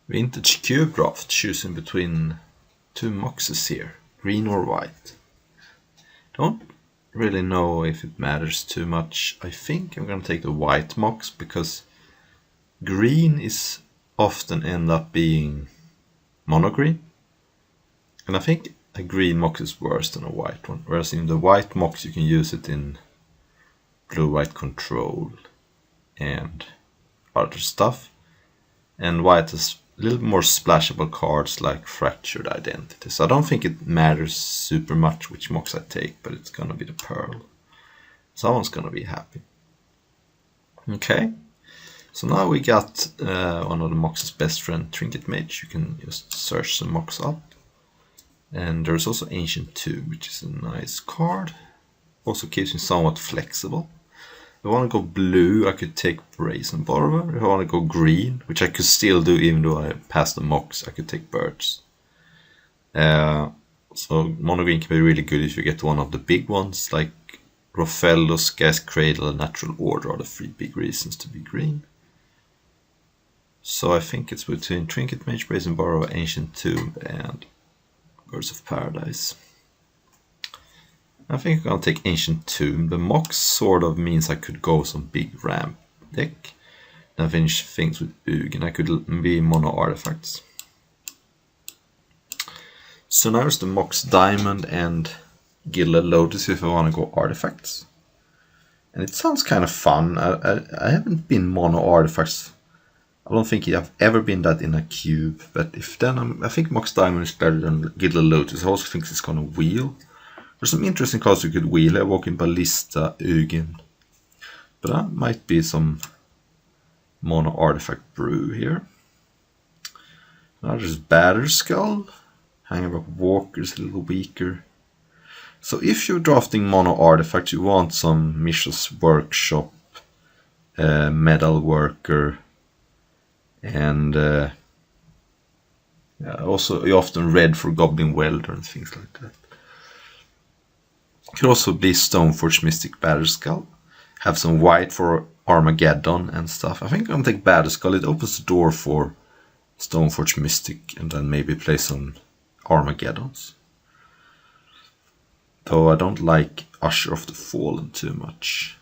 Vintage cube draft, choosing between two moxes here, green or white. Don't really know if it matters too much. I think I'm gonna take the white mox because green is often end up being mono green. And I think a green mox is worse than a white one. Whereas in the white mox you can use it in blue-white control and other stuff. And white has a little more splashable cards like Fractured Identity. So I don't think it matters super much which mox I take, but it's gonna be the pearl. Someone's gonna be happy. Okay, so now we got one of the mox's best friend, Trinket Mage. You can just search the mox up. And there's also Ancient Tomb, which is a nice card. Also keeps me somewhat flexible. If I want to go blue, I could take Brazen Borrower. If I want to go green, which I could still do even though I passed the mox, I could take Birds. So mono green can be really good if you get one of the big ones, like Rofellos, Gas Cradle, and Natural Order are the 3 big reasons to be green. So I think it's between Trinket Mage, Brazen Borrower, Ancient Tomb, and Birds of Paradise. I think I'm gonna take Ancient Tomb. The mox sort of means I could go some big ramp deck. Then finish things with Ugin. I could be mono artifacts. So now there's the mox Diamond and Gilded Lotus if I want to go artifacts. And it sounds kind of fun. I haven't been mono artifacts. I don't think I've ever been that in a cube. But if then I think mox Diamond is better than Gilded Lotus. I also think it's gonna wheel. There's some interesting cards you could wheel. Evoking Ballista, Ugin. But that might be some mono artifact brew here. Now there's Batterskull. Hangarrock Walker is a little weaker. So if you're drafting mono artifacts, you want some Mishra's Workshop, Metal Worker, and also you often red for Goblin Welder and things like that. Could also be Stoneforge Mystic Batterskull. Have some white for Armageddon and stuff. I think I'm gonna take Batterskull. It opens the door for Stoneforge Mystic and then maybe play some Armageddons. Though I don't like Usher of the Fallen too much.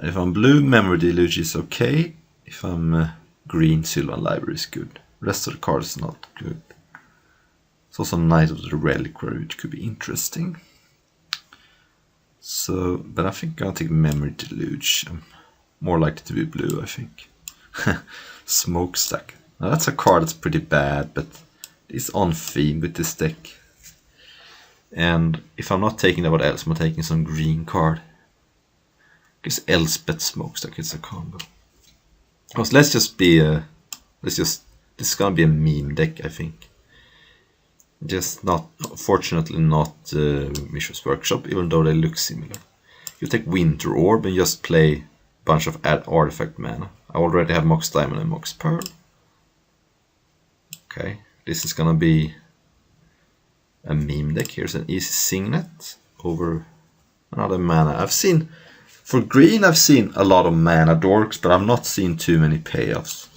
If I'm blue, Memory Deluge is okay. If I'm green, Sylvan Library is good. The rest of the cards is not good. It's also Knight of the Reliquary, which could be interesting. So, but I think I'm gonna take Memory Deluge. I'm more likely to be blue, I think. Smokestack. Now that's a card that's pretty bad, but it's on theme with this deck. And if I'm not taking that, what else? I'm taking some green card. I guess Elspeth Smokestack is a combo. Because let's just be this is gonna be a meme deck, I think. Just not, fortunately not Mishra's Workshop, even though they look similar. You take Winter Orb and just play a bunch of artifact mana. I already have Mox Diamond and Mox Pearl. Okay, this is gonna be a meme deck. Here's an easy Signet over another mana. For green I've seen a lot of mana dorks, but I've not seen too many payoffs.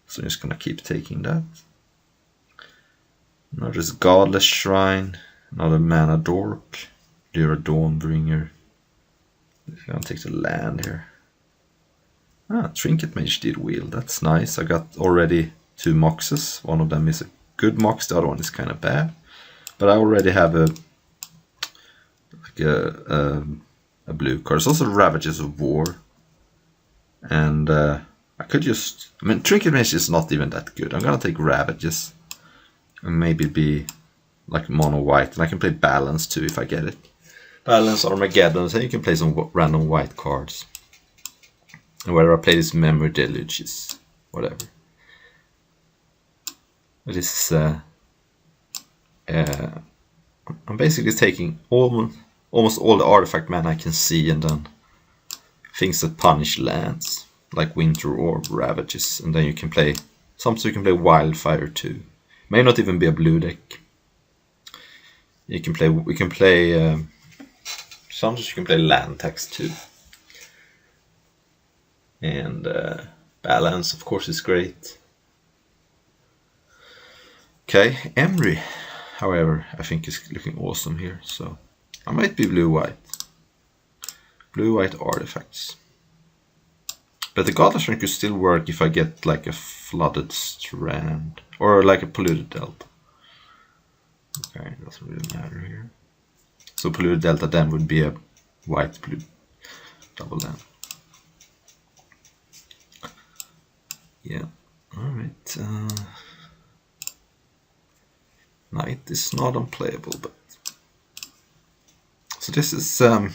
So I'm just gonna keep taking that. Now there's Godless Shrine, another mana dork, Lyra Dawnbringer. I'm gonna take the land here. Trinket Mage did wheel, that's nice. I got already 2 moxes. One of them is a good mox, the other one is kind of bad. But I already have a blue card. It's also Ravages of War. And I could just... I mean, Trinket Mage is not even that good. I'm gonna take Ravages. And maybe be like mono white. And I can play Balance too if I get it. Balance, Armageddon, and you can play some random white cards. And whether I play this Memory Deluge is whatever. But this is I'm basically taking almost all the artifact mana I can see and then things that punish lands, like Winter Orb, Ravages, and then you can play, sometimes you can play Wildfire too. May not even be a blue deck. We can play sometimes you can play land tax too. And Balance, of course, is great. Okay, Emry, however, I think is looking awesome here, so I might be blue-white. Blue-white artifacts. But the Godless Ring could still work if I get like a flooded strand, or like a polluted delta. Okay, doesn't really matter here. So polluted delta then would be a white-blue double land. Yeah, alright. Knight is not unplayable, but... So this is a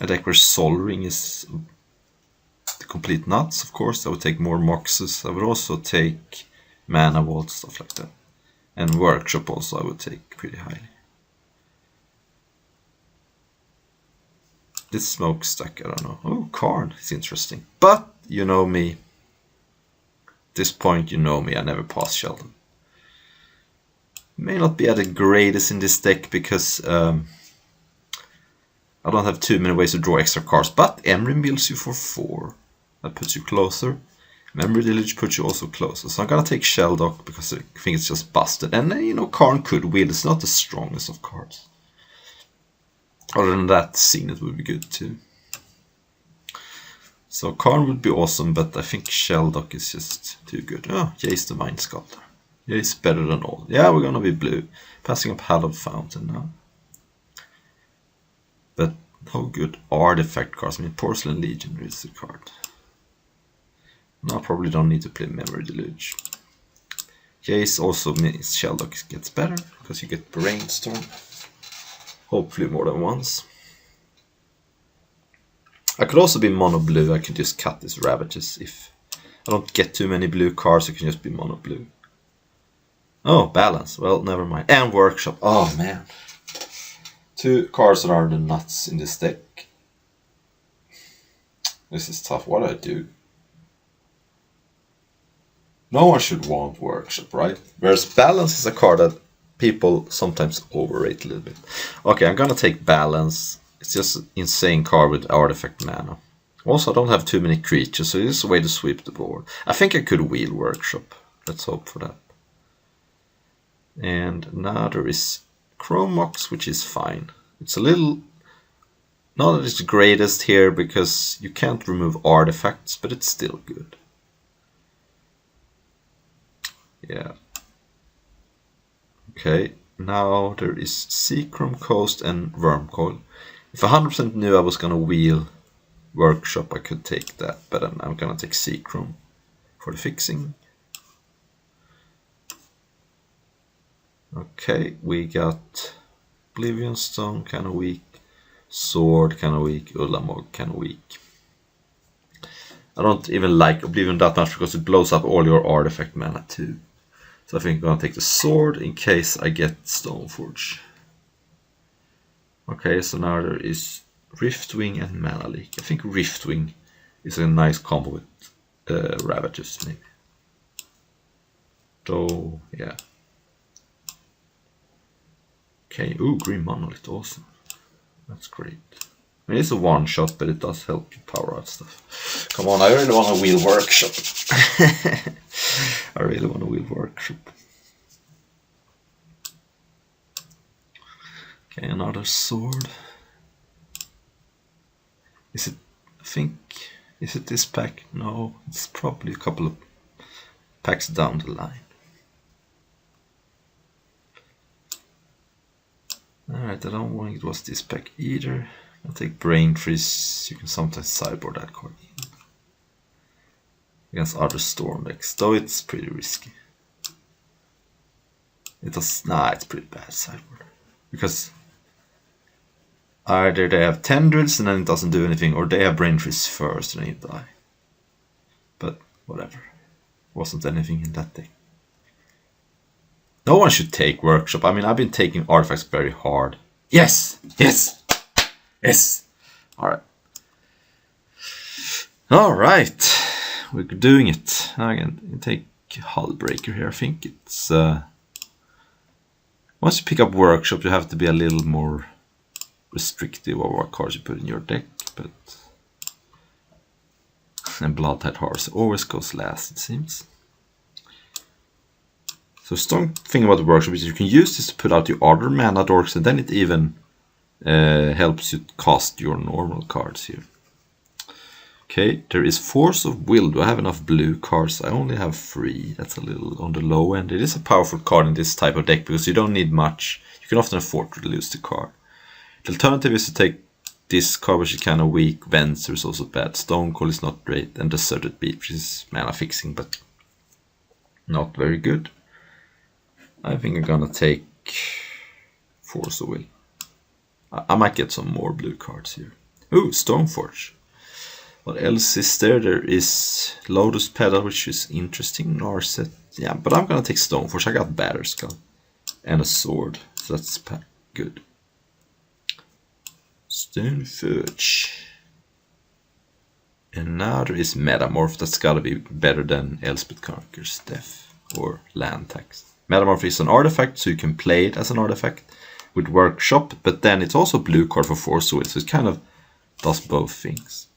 deck where Sol Ring is the complete nuts, of course. I would take more Moxes. I would also take Mana Vault, stuff like that. And Workshop also I would take pretty highly. This Smokestack, I don't know. Oh, Karn is interesting. But, you know me. At this point, you know me, I never pass Sheldon. May not be at the greatest in this deck because I don't have too many ways to draw extra cards, but Emry mills you for 4. That puts you closer. Memory Deluge puts you also closer. So I'm gonna take Shelldock because I think it's just busted. And you know, Karn could wheel, it's not the strongest of cards. Other than that, Signet would be good too. So Karn would be awesome, but I think Shelldock is just too good. Oh, Jace the Mind Sculptor. Jace better than all. Yeah, we're gonna be blue. Passing up Hallowed Fountain now. But how good artifact cards? I mean, Porcelain Legion is a card. Now I probably don't need to play Memory Deluge. Jace also means Shelldock gets better, because you get Brainstorm. Hopefully more than once. I could also be mono blue, I could just cut these Ravages. If I don't get too many blue cards, I can just be mono blue. Oh, Balance, well, never mind. And Workshop, oh man. 2 cards that are the nuts in this deck. This is tough, what do I do? No one should want Workshop, right? Whereas Balance is a card that people sometimes overrate a little bit. Okay, I'm gonna take Balance. It's just an insane card with artifact mana. Also, I don't have too many creatures, so this is a way to sweep the board. I think I could wheel Workshop. Let's hope for that. And now there is Chrome Mox, which is fine. It's a little... not that it's the greatest here, because you can't remove artifacts, but it's still good. Yeah. Okay, now there is Seachrome Coast and Wormcoil. If I 100% knew I was gonna wheel Workshop, I could take that, but I'm gonna take Seachrome for the fixing. Okay, we got Oblivion Stone, kinda weak. Sword, kinda weak. Ulamog, kinda weak. I don't even like Oblivion that much because it blows up all your artifact mana too. So I think I'm gonna take the sword in case I get Stoneforge. Okay, so now there is Riftwing and Mana Leak. I think Riftwing is a nice combo with Ravages, maybe. So, yeah. Okay, ooh, Green Monolith, awesome. That's great. I mean, it's a one-shot, but it does help you power out stuff. Come on, I really want to wheel Workshop. I really want to wheel Workshop. Okay, another sword. Is it, I think, is it this pack? No, it's probably a couple of packs down the line. Alright, I don't think it was this pack either. I'll take Brain Freeze. You can sometimes sideboard that card against other Storm decks, though it's pretty risky. It does, nah, it's pretty bad sideboard. Because either they have Tendrils and then it doesn't do anything, or they have Brain Freeze first and then you die. But whatever. Wasn't anything in that deck. No one should take Workshop. I mean, I've been taking artifacts very hard. Yes! Yes! Yes! Alright. Alright. We're doing it. Now again, take Hullbreaker here. I think it's... once you pick up Workshop, you have to be a little more restrictive of what cards you put in your deck. But And Bloodtide Horse always goes last, it seems. So strong thing about the workshop is you can use this to put out your other mana dorks, and then it even helps you cast your normal cards here. Okay, there is Force of Will. Do I have enough blue cards? I only have 3. That's a little on the low end. It is a powerful card in this type of deck because you don't need much. You can often afford to lose the card. The alternative is to take this card, which is kind of weak. Venser is also bad. Stonecoil is not great. And Deserted Beach, which is mana fixing, but not very good. I think I'm gonna take Force of Will. I might get some more blue cards here. Ooh, Stoneforge. What else is there? There is Lotus Petal, which is interesting. Narset. Yeah, but I'm gonna take Stoneforge. I got Batterskull. And a sword. So that's good. Stoneforge. And now there is Metamorph. That's gotta be better than Elspeth Conqueror's Death or Land Tax. Metamorph is an artifact, so you can play it as an artifact with Workshop, but then it's also a blue card for Force of Will, so it kind of does both things.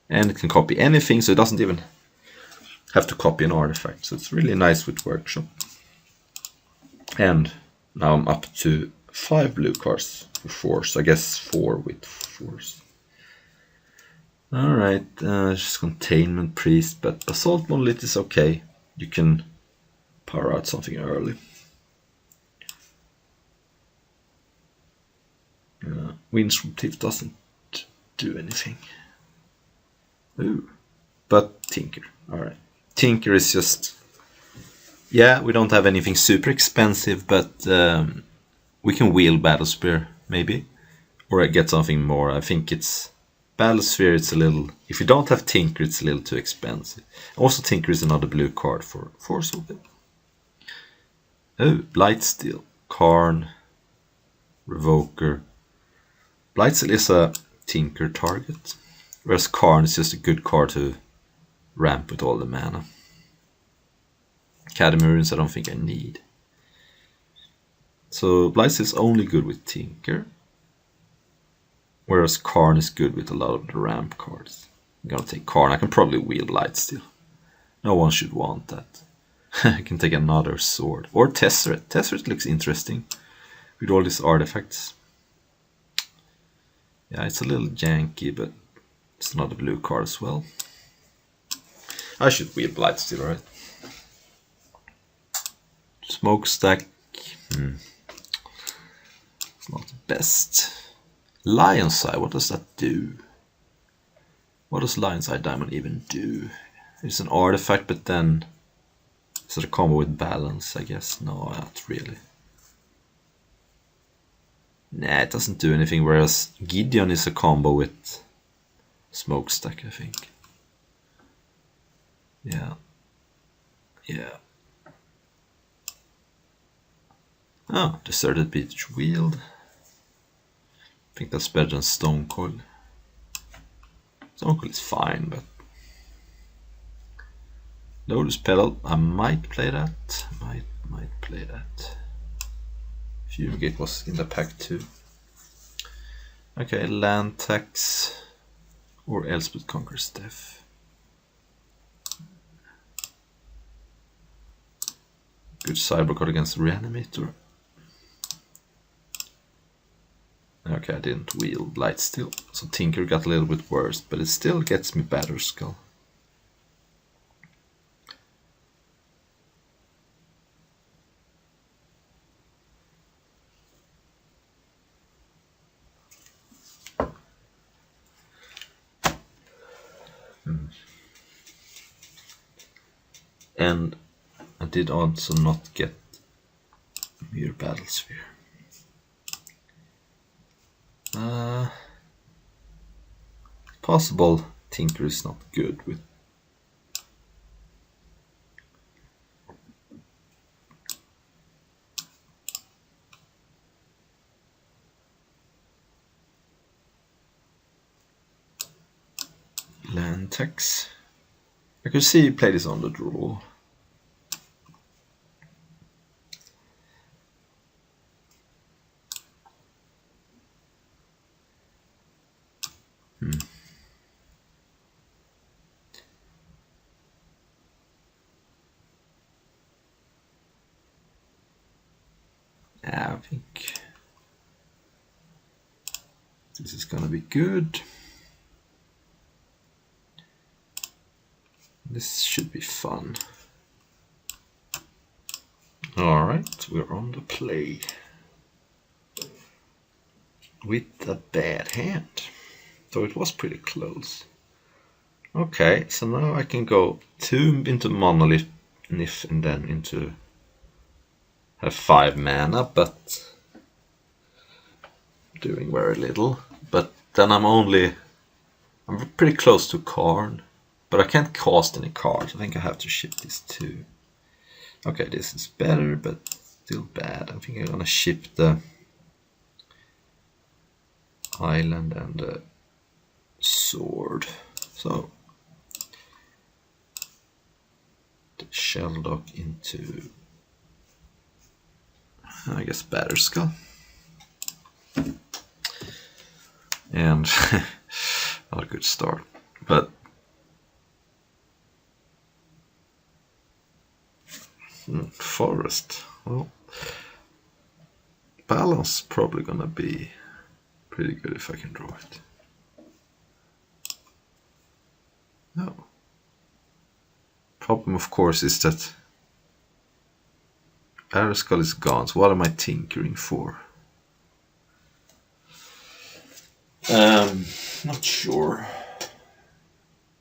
And it can copy anything, so it doesn't even have to copy an artifact, so it's really nice with Workshop. And now I'm up to 5 blue cards for Force, I guess 4 with Force. Alright, just Containment Priest, but Assault Monolith is okay. You can power out something early. Windstorm Thief doesn't do anything. Ooh. But Tinker. Alright. Tinker is just... Yeah, we don't have anything super expensive, but we can wheel Battlesphere, maybe. Or get something more. I think it's... Battlesphere, it's a little... If you don't have Tinker, it's a little too expensive. Also, Tinker is another blue card for Force of Will. Oh, Blightsteel. Karn. Revoker. Blightsteel is a Tinker target. Whereas Karn is just a good card to ramp with all the mana. Academy Runes I don't think I need. So Blightsteel is only good with Tinker. Whereas Karn is good with a lot of the ramp cards. I'm gonna take Karn. I can probably wheel Blightsteel. No one should want that. I can take another sword. Or Tesseret. Tesseret looks interesting. With all these artifacts. Yeah, it's a little janky, but it's not a blue card as well. I should wheel Blightsteel, right? Smokestack. It's not the best. Lion's Eye, what does that do? What does Lion's Eye Diamond even do? It's an artifact, but then... Is it a combo with balance, I guess? No, not really. Nah, it doesn't do anything, whereas Gideon is a combo with Smokestack, I think. Yeah. Yeah. Oh, Deserted Beach Wield. I think that's better than Stonecoil. Stonecoil is fine, but... Lotus Petal, I might play that. Might play that. Fumigate was in the pack too. Okay, Land Tax or Elspeth Conqueror's Death. Good cyber card against Reanimator. Okay, I didn't wheel Blightsteel, so Tinker got a little bit worse, but it still gets me Batterskull. And I did also not get Myr Battlesphere. Possible Tinker is not good with. Land Tax. I could see you play this on the draw. I think this is gonna be good. This should be fun. Alright, we're on the play. With a bad hand. So it was pretty close. Okay, so now I can go 2 into Monolith and then into have 5 mana, but doing very little. But then I'm pretty close to Karn, but I can't cast any cards. I think I have to ship this too. Okay, this is better, but still bad. I think I'm gonna ship the island and the sword. So the Shelldock into, I guess, Batterskull. And not a good start, but forest. Well, balance probably gonna be pretty good if I can draw it. No. Problem, of course, is that Batterskull is gone. So what am I tinkering for? Not sure.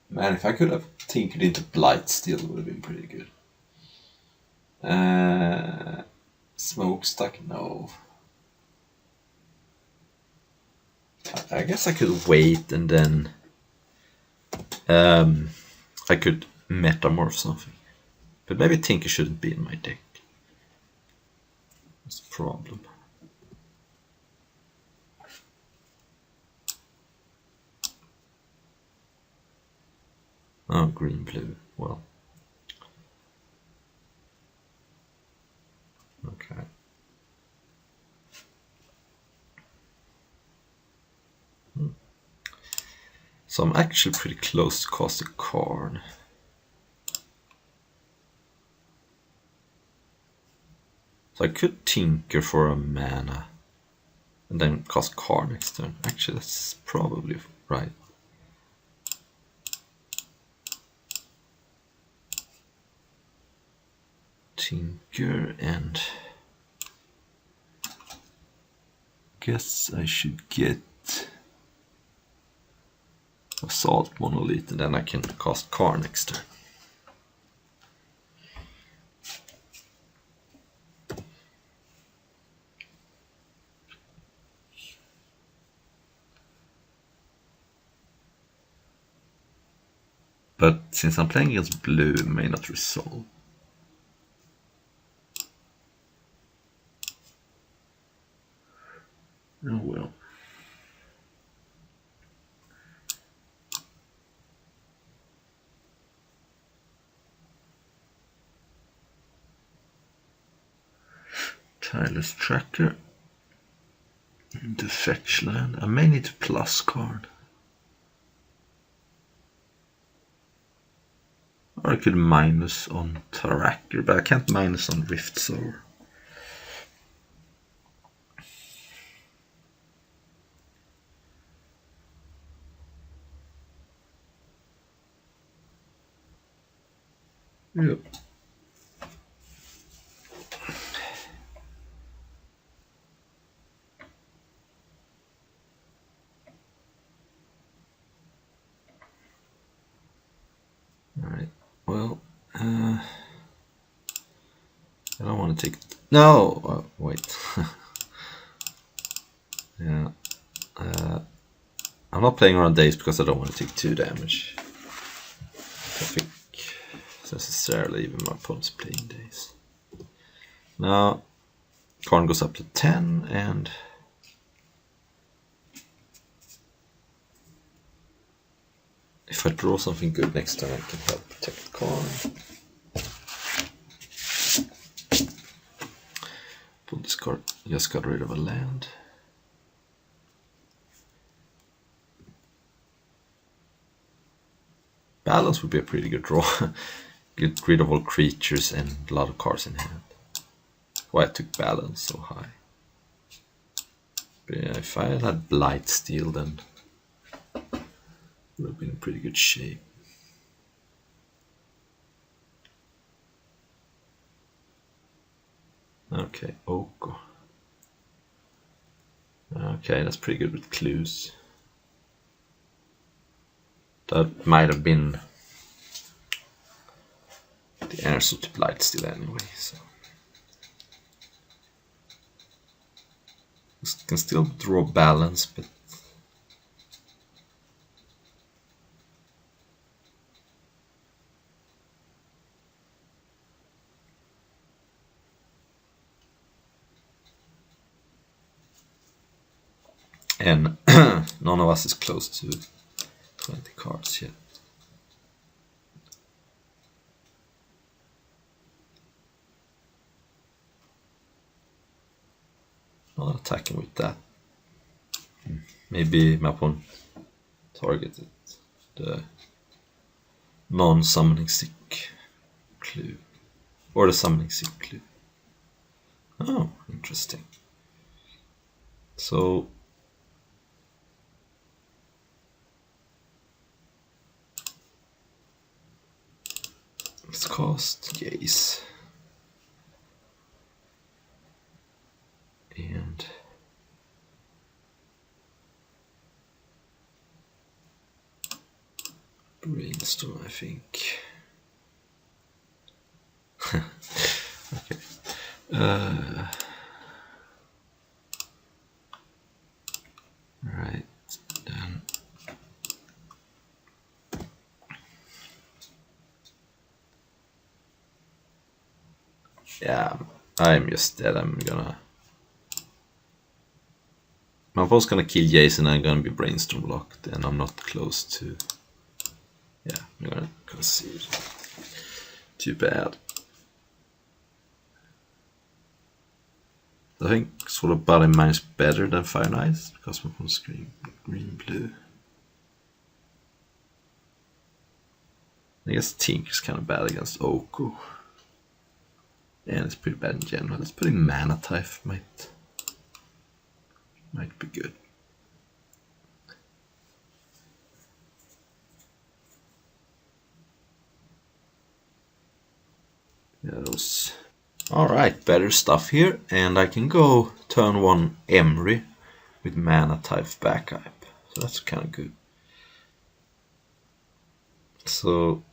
Man, if I could have tinkered into Blightsteel, it would have been pretty good. Smokestack, no. I guess I could wait and then I could metamorph something. But maybe Tinker shouldn't be in my deck. That's a problem. Oh, green, blue. Well. Okay. So I'm actually pretty close to cast a Karn. So I could tinker for a mana and then cast Karn next turn. Actually, that's probably right. Tinker, and guess I should get Assault Monolith and then I can cast Karn next turn. But since I'm playing against blue, it may not resolve. Oh well. Tireless Tracker into fetch land. I may need to plus card. Or I could minus on Tracker, but I can't minus on Riftsower. Yep. Alright, well, I don't want to take... No! Wait. Yeah. I'm not playing around days because I don't want to take 2 damage. I think necessarily even my opponent's playing days. Now, Karn goes up to 10 and... if I draw something good next time, I can help protect Karn. Pull this card, just got rid of a land. Balance would be a pretty good draw. Get rid of all creatures and a lot of cards in hand. Why I took balance so high. But yeah, if I had Blightsteel, then it would have been in pretty good shape. Okay, Oko. Okay, that's pretty good with clues. That might have been the answer to Blightsteel anyway, so. Can still draw balance, but and none of us is close to 20 cards yet. Not attacking with that. Maybe my opponent targeted the non-summoning sick clue. Or the summoning sick clue. Oh, interesting. So let's cast Jace. And Brainstorm, I think. Okay. Right then. Yeah, I'm just dead. My opponent's gonna kill Jason and I'm gonna be Brainstorm locked, and I'm not close to. Yeah, I'm gonna concede. Too bad. I think sort of Body Mine is better than Fire and Ice because my opponent's green blue. I guess Tink is kind of bad against Oko. And it's pretty bad in general. Let's put in Mana Type, might be good. Yeah, those. Alright, better stuff here, and I can go turn 1 Emry with Mana Type backup. So that's kind of good. So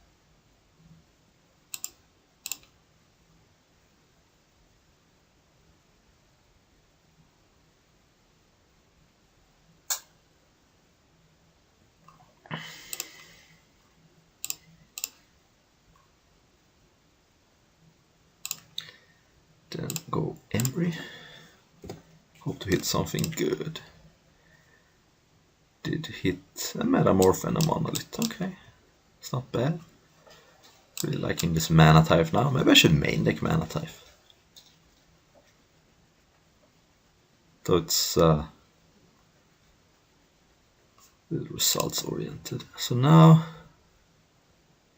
then go Emry. Hope to hit something good. Did hit a Metamorph and a Monolith. Okay, it's not bad. Really liking this Mana Type now. Maybe I should main deck Mana Type. Though it's results oriented. So now,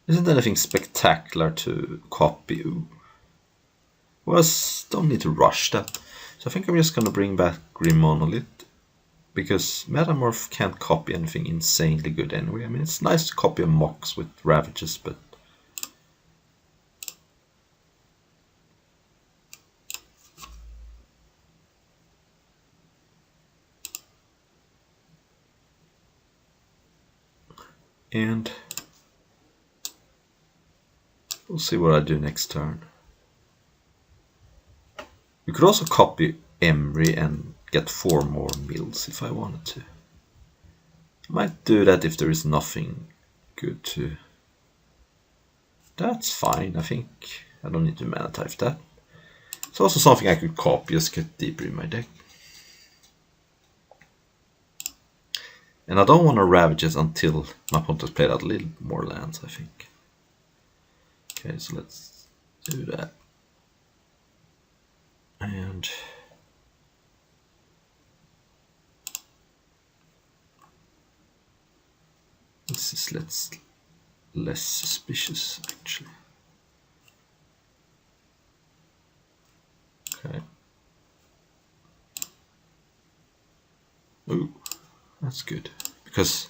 isn't anything spectacular to copy? Well, don't need to rush that. So I think I'm just gonna bring back Grim Monolith, because Metamorph can't copy anything insanely good anyway. I mean, it's nice to copy a Mox with Ravages, but and we'll see what I do next turn. You could also copy Emry and get 4 more mills if I wanted to. I might do that if there is nothing good to. That's fine, I think. I don't need to Mana Type that. It's also something I could copy, just get deeper in my deck. And I don't want to Ravages until my opponent has played out a little more lands, I think. Okay, so let's do that. And this is less suspicious, actually. Okay. Ooh, that's good. Because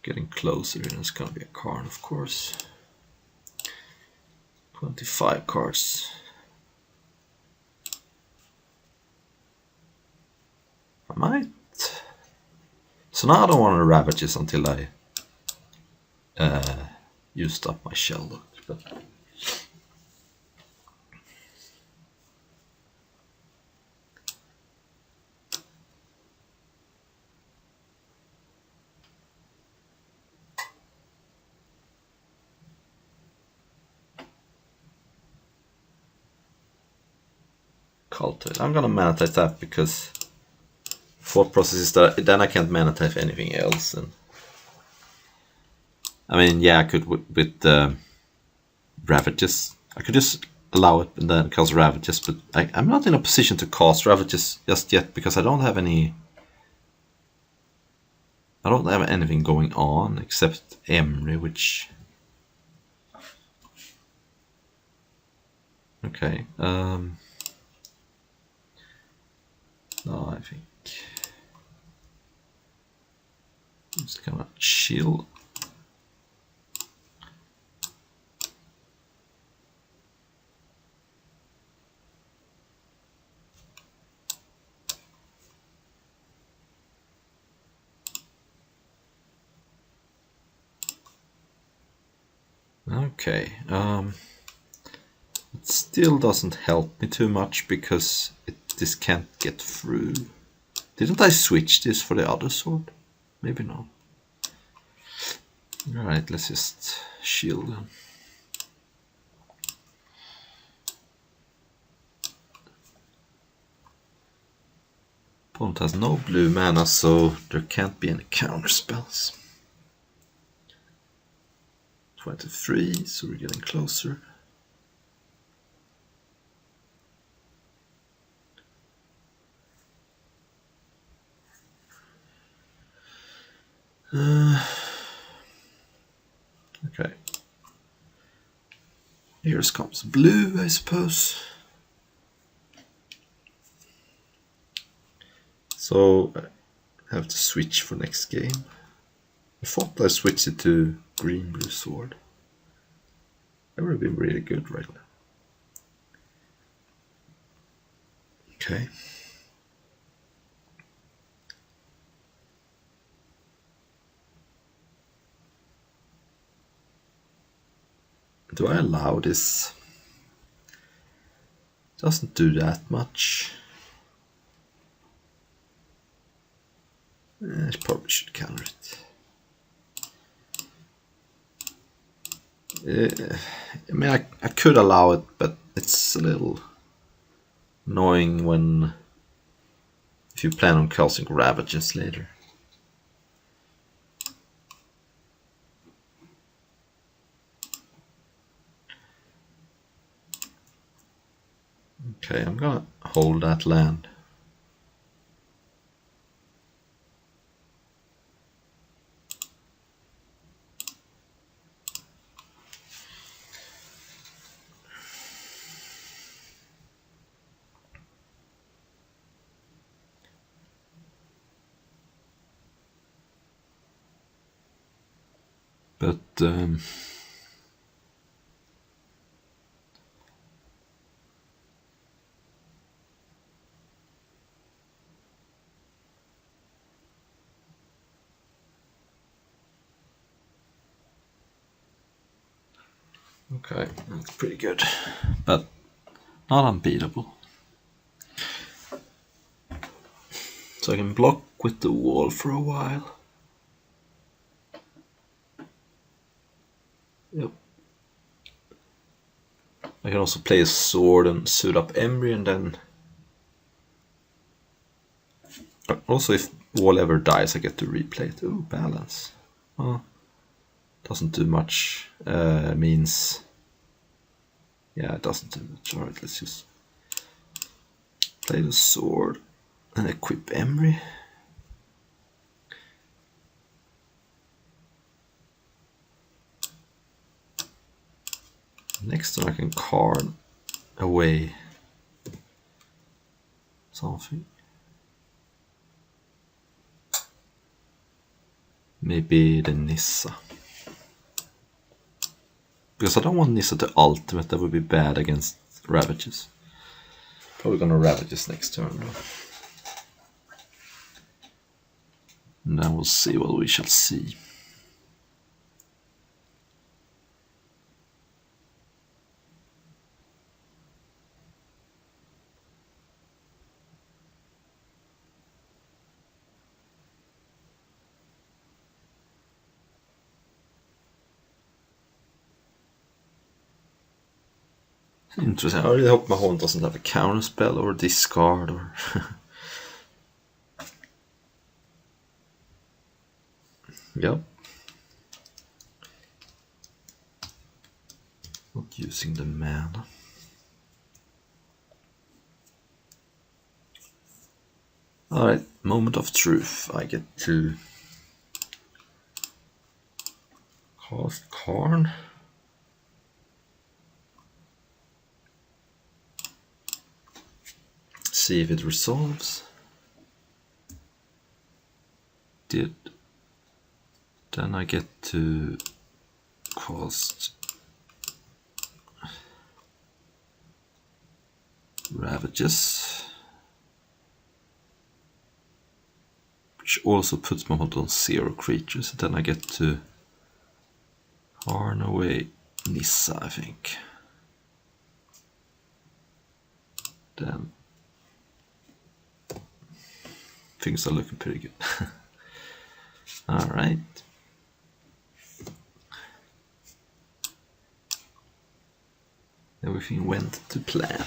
getting closer and it's gonna be a card, of course. 25 cards. I might. So now I don't want to Ravages until I used up my shell look. But Cultite. I'm gonna mana type that because thought process is that then I can't mana type anything else. And I mean, yeah, I could with Ravages. I could just allow it and then cast Ravages, but I'm not in a position to cast Ravages just yet because I don't have any. I don't have anything going on except Emry, which. Okay. No, I think I'm just gonna chill. Okay, it still doesn't help me too much because this can't get through. Didn't I switch this for the other sword? Maybe not. Alright, let's just shield them. Opponent has no blue mana, so there can't be any counter spells. 23, so we're getting closer. Okay. Here comes blue, I suppose. So I have to switch for next game. I thought I switched it to green-blue sword. That would have been really good right now. Okay. Do I allow this? Doesn't do that much. I probably should counter it. I mean, I could allow it, but it's a little annoying when if you plan on casting Ravages later. Okay, I'm gonna hold that land. But okay, that's pretty good, but not unbeatable. So I can block with the wall for a while. Yep. I can also play a sword and suit up Emry, and then also if wall ever dies I get to replay it. Ooh, balance. Oh, doesn't do much. Means yeah, it doesn't do much. Alright, let's just play the sword and equip Emry. Next time I can card away something. Maybe the Nissa. Because I don't want Nissa to ultimate, that would be bad against Ravages. Probably gonna Ravages next turn though. And then we'll see what we shall see. Interesting. I really hope my Mahon doesn't have a counter spell or discard or. Yep. Not using the mana. Alright, moment of truth. I get to cast Karn. See if it resolves. Did. Then I get to cast Ravages, which also puts my hold on 0 creatures. Then I get to Harn away Nissa, I think. Then things are looking pretty good. Alright. Everything went to plan.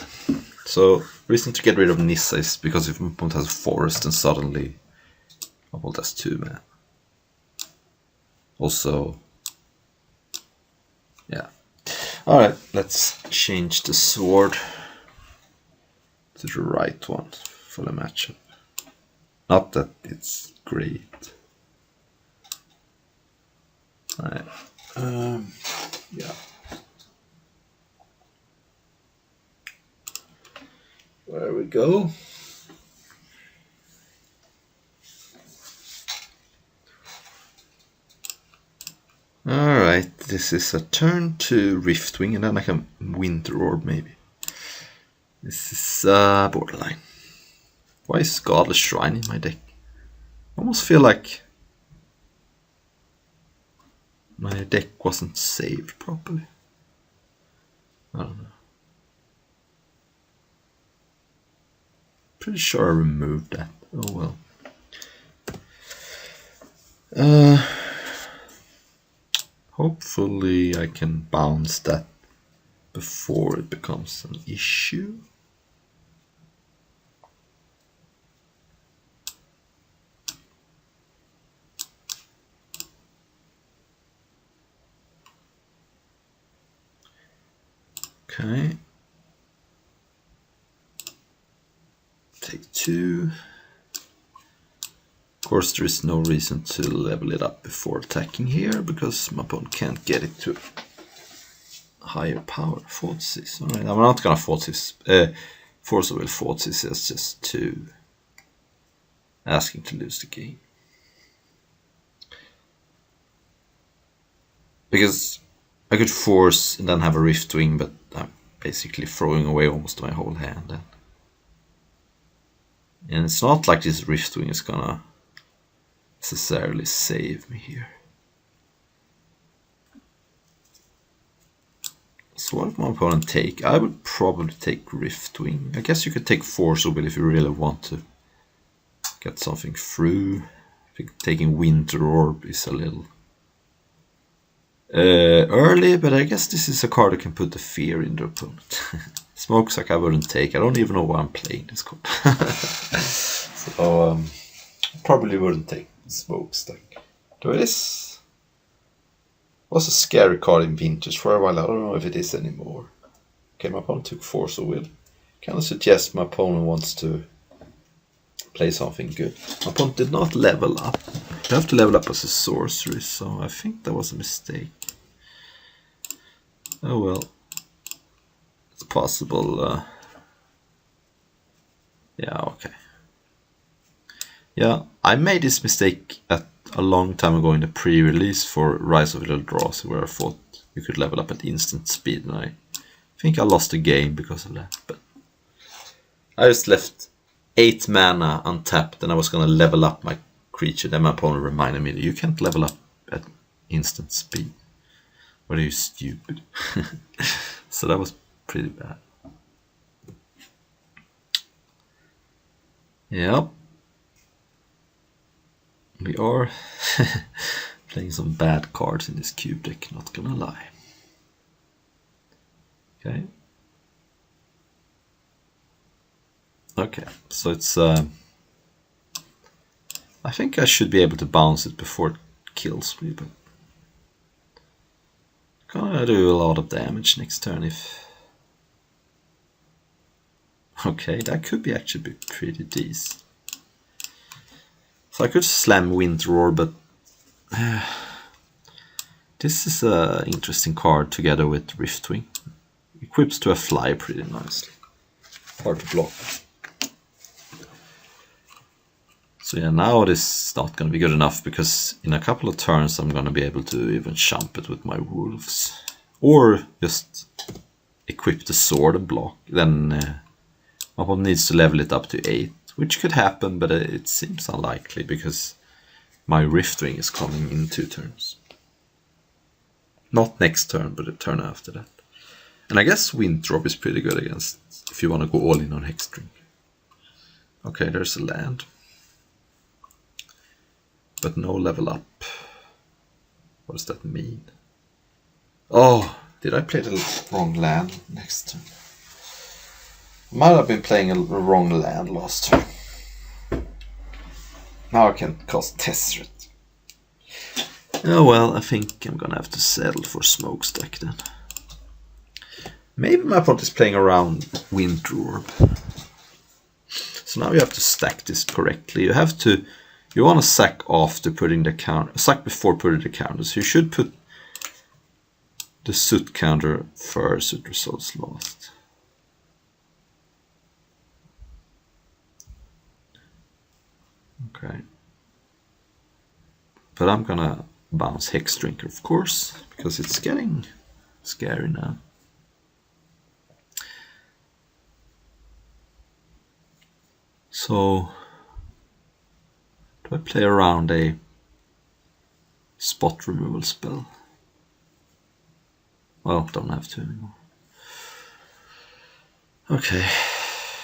So, reason to get rid of Nissa is because if my opponent has a forest and suddenly my opponent has 2 mana. Also, yeah. Alright, let's change the sword to the right one for the matchup. Not that it's great. Alright. Yeah. There we go. Alright, this is a turn to Riftwing, and then I can Winter Orb maybe. This is borderline. Why is Godless Shrine in my deck? I almost feel like my deck wasn't saved properly. I don't know. Pretty sure I removed that. Oh well. Hopefully I can bounce that before it becomes an issue. Okay. Take 2. Of course, there is no reason to level it up before attacking here because my opponent can't get it to higher power. Thoughtseize. Alright, I'm not gonna Thoughtseize. Force of Will Thoughtseize is just too asking to lose the game. Because I could force and then have a Riftwing, but I'm basically throwing away almost my whole hand then. And it's not like this Riftwing is gonna necessarily save me here. So what would my opponent take? I would probably take Riftwing. I guess you could take Force of Will if you really want to get something through. I think taking Winter Orb is a little early, but I guess this is a card that can put the fear in the opponent. Smokestack I wouldn't take. I don't even know why I'm playing this card. So probably wouldn't take Smokestack. Though it was a scary card in Vintage for a while. I don't know if it is anymore. Okay, my opponent took Force of Will. Kind of suggest my opponent wants to play something good. My opponent did not level up. You have to level up as a sorcery, so I think that was a mistake. Oh well. It's possible. Yeah, okay. Yeah, I made this mistake at a long time ago in the pre-release for Rise of Eldrazi, where I thought you could level up at instant speed, and I think I lost the game because of that. But I just left 8 mana untapped, and I was gonna level up my creature. Then my opponent reminded me that you can't level up at instant speed. What are you, stupid? So that was pretty bad. Yep. We are playing some bad cards in this cube deck, not gonna lie. Okay. Okay, so it's I think I should be able to bounce it before it kills me, but gonna do a lot of damage next turn if... Okay, that could be actually be pretty decent. So I could slam Windroar, but this is an interesting card together with Riftwing. Equips to a fly pretty nicely. Hard to block. So yeah, now this is not going to be good enough, because in a couple of turns I'm going to be able to even jump it with my wolves. Or just equip the sword and block. Then my opponent needs to level it up to 8, which could happen, but it seems unlikely because my Riftwing is coming in 2 turns. Not next turn, but the turn after that. And I guess Wind Drop is pretty good against, if you want to go all in on Hexdrink. Okay, there's a land. But no level up. What does that mean? Oh, did I play the wrong land next turn? Might have been playing a wrong land last turn. Now I can cast Tezzeret. Oh well, I think I'm gonna have to settle for Smokestack then. Maybe my opponent is playing around Windroar. So now you have to stack this correctly. You want to sack after putting the counter, sack before putting the counter. So you should put the Soot counter first, it results last. Okay. But I'm gonna bounce Hexdrinker, of course, because it's getting scary now. So, do I play around a spot removal spell? Well, don't have to anymore. Okay,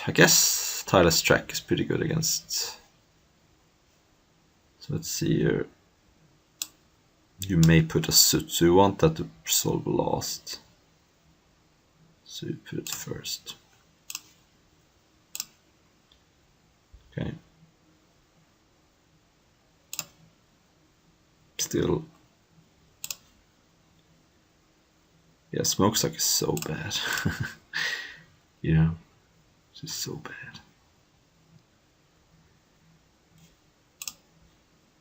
I guess Tireless Track is pretty good against. So let's see here. You may put a Soot, so you want that to resolve last. So you put it first. Okay. Still. Yeah, Smokestack is so bad. You know, it's just so bad.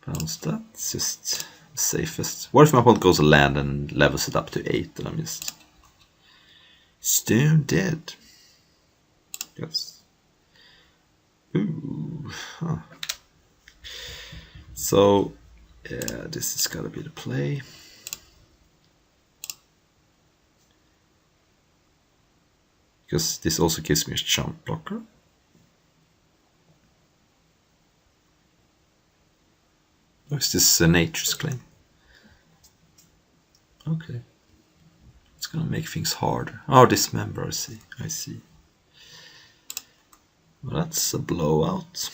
Bounce that, it's just the safest. What if my opponent goes a land and levels it up to 8 and I'm just stone dead? Yes. Ooh. Huh. So, yeah, this has got to be the play. Because this also gives me a jump blocker. Oh, is this a Nature's Claim? Okay. It's gonna make things harder. Oh, Dismember, I see. Well, that's a blowout.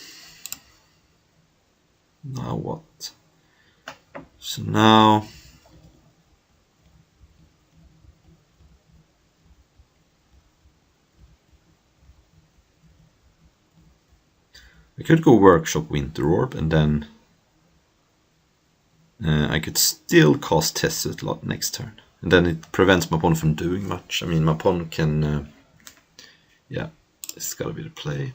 Now what? So now... I could go Workshop Winter Orb and then I could still cast Tezzeret next turn. And then it prevents my opponent from doing much. I mean, my opponent can... yeah, this has got to be the play.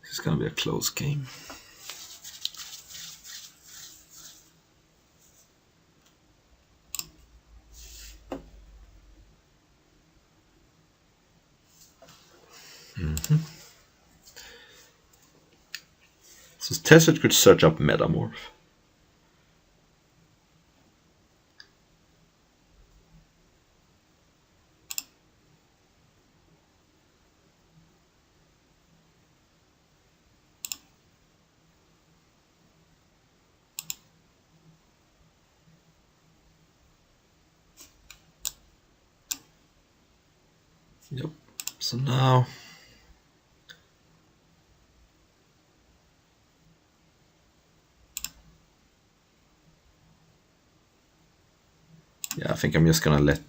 This is going to be a close game. So Tessert could search up Metamorph. Yep. So now I think I'm just gonna let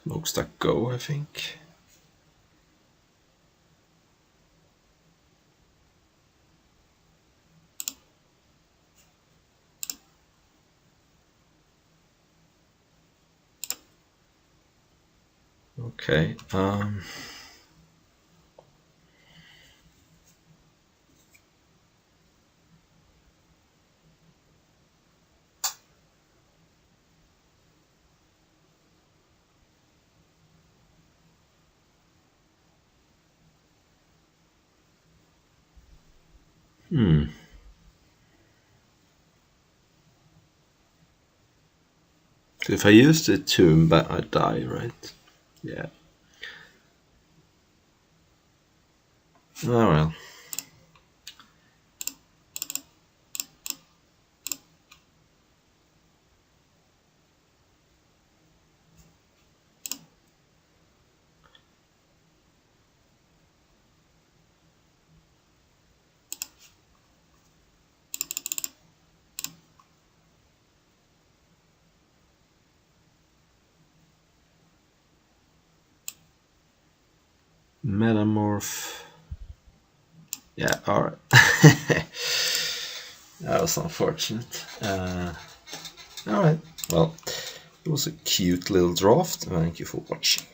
Smokestack go, I think. Okay. So if I use the tomb, but I die, right? Yeah. Oh well. Metamorph. Yeah, alright. That was unfortunate. Alright, well, it was a cute little draft. Thank you for watching.